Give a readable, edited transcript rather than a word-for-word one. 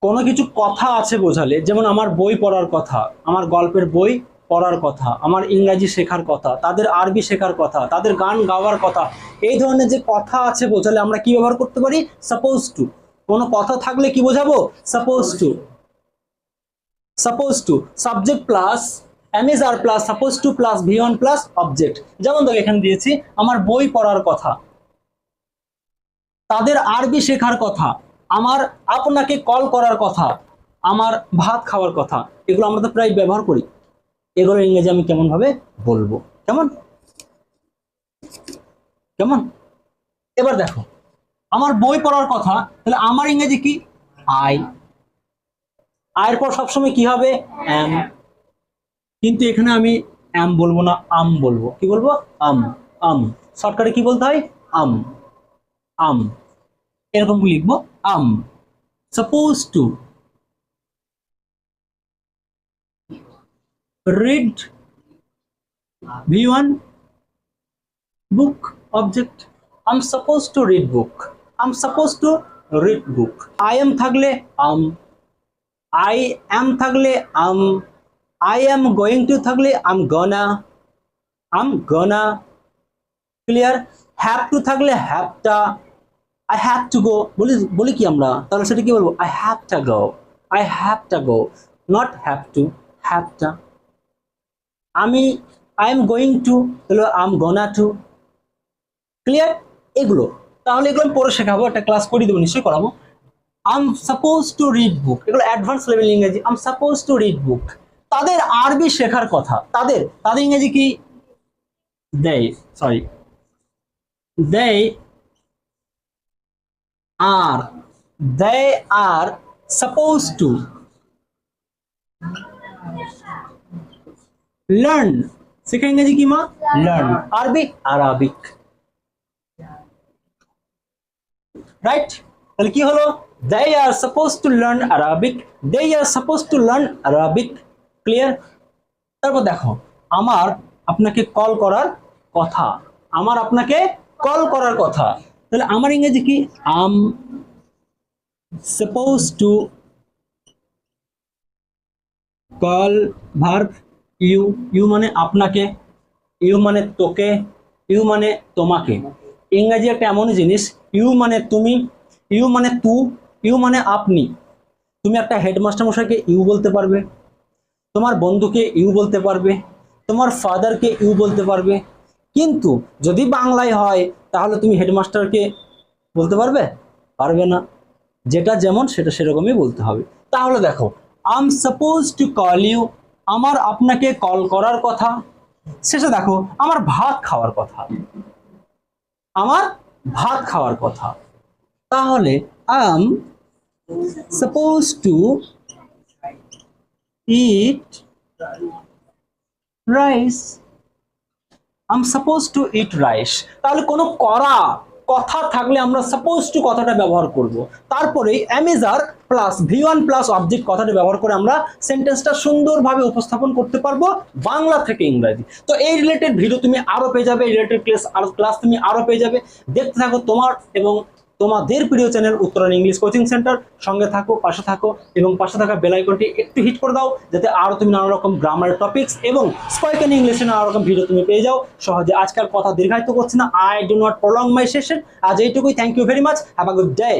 কোনো কিছু কথা আছে বোঝালে, যেমন আমার বই পড়ার কথা, আমার গল্পের বই পড়ার কথা, আমার ইংরাজি শেখার কথা, তাদের আরবি শেখার কথা, তাদের গান গাওয়ার কথা, এই ধরনের যে কথা আছে বোঝালে আমরা কি ব্যবহার করতে পারি? Suppose two. কোনো কথা থাকলে কি বোঝাবো? Suppose two. Suppose two subject plus MSR plus suppose two plus V1 plus object. যেমন দেখো এখানে দিয়েছি আমার বই পড়ার কথা, তাদের আরবি শেখার কথা, আমার আপনাকে কল করার কথা, আমার ভাত খাওয়ার কথা। এগুলো আমরা তো প্রায় ব্যবহার করি। এগুলো ইংরেজি আমি কেমন ভাবে বলবো? কেমন কেমন এবার দেখো আমার বই পড়ার কথা, তাহলে আমার ইংরেজি কি? আই। আয়ের পর সবসময় কি হবে? অ্যাম। কিন্তু এখানে আমি অ্যাম বলবো না, আম বলবো। কি বলবো? আম। আম শর্টকাটে কি বলতে হয়? আম। আম এরকম লিখবো, am. Suppose to read v1 book object. I'm supposed to read book. I'm supposed to read book. I am থাকলে I am থাকলে I am going to থাকলে I'm gonna clear. Have to থাকলে have to, I have to go বলি কি আমরা? তাহলে সেটা কি বলবো? I have to go. I have to go, not have to, have to. I am going to তাহলে I'm gonna to। ক্লিয়ার? এগুলো তাহলে এগুলো আমি পরে শেখাবো, একটা ক্লাস করে দেবো, নিশ্চয়ই করাবো। I'm supposed to read book, এগুলো অ্যাডভান্স লেভেল ইংরেজি। I'm supposed to read book। তাদের আরবি শেখার কথা, তাদের ইংরেজি কি? they are supposed to learn, শেখা ইংরেজি কি মা? লার্ন। আরবি আরাবিক। রাইট? তাহলে কি হলো? they are supposed to learn Arabic, they are supposed to learn Arabic। Clear? তারপর দেখো আমার আপনাকে কল করার কথা, আমার আপনাকে কল করার কথা, তাহলে আমার ইংরেজি কি? I'm supposed to call verb you মানে আপনাকে, you মানে তোকে, you মানে তোমাকে। ইংরেজি একটা এমন জিনিস, you মানে তুমি, you মানে তু, you মানে আপনি। তুমি একটা হেডমাস্টার মশাইকে ইউ বলতে পারবে, তোমার বন্ধুকে ইউ বলতে পারবে, তোমার ফাদারকে ইউ বলতে পারবে। কিন্তু যদি বাংলায় হয় তাহলে তুমি হেডমাস্টারকে বলতে পারবে? পারবে না। যেটা যেমন সেটা সেরকমই বলতে হবে। তাহলে দেখো I'm supposed to call you, আমার আপনাকে কল করার কথা। শেষে দেখো আমার ভাত খাওয়ার কথা, আমার ভাত খাওয়ার কথা। তাহলে I'm supposed to eat rice, I'm supposed to eat rice। তাহলে কোনো কথা থাকলে আমরা supposed to কথাটা ব্যবহার করব। তারপরে MSR plus V1 plus object কথাটা ব্যবহার করে আমরা সেন্টেন্সটা সুন্দরভাবে উপস্থাপন করতে পারবো বাংলা থেকে ইংরেজি। তো এই রিলেটেড ভিডিও তুমি আরো পেয়ে যাবে, রিলেটেড ক্লাস তুমি আরো পেয়ে যাবে। দেখতে থাকো তোমার এবং তোমাদের প্রিয় চ্যানেল উত্তরণ ইংলিশ কোচিং সেন্টার। সঙ্গে থাকো, পাশে থাকো এবং পাশে থাকা বেল আইকনটি একটু হিট করে দাও, যাতে আরো তুমি নানা রকম গ্রামার টপিকস এবং স্পোকেন ইংলিশে নানা রকম ভিডিও তুমি পেয়ে যাও সহজে। আজকাল কথা দীর্ঘায়িত করছি না, I do not prolong my session. আজ এইটুকুই। Thank you very much, have a good day.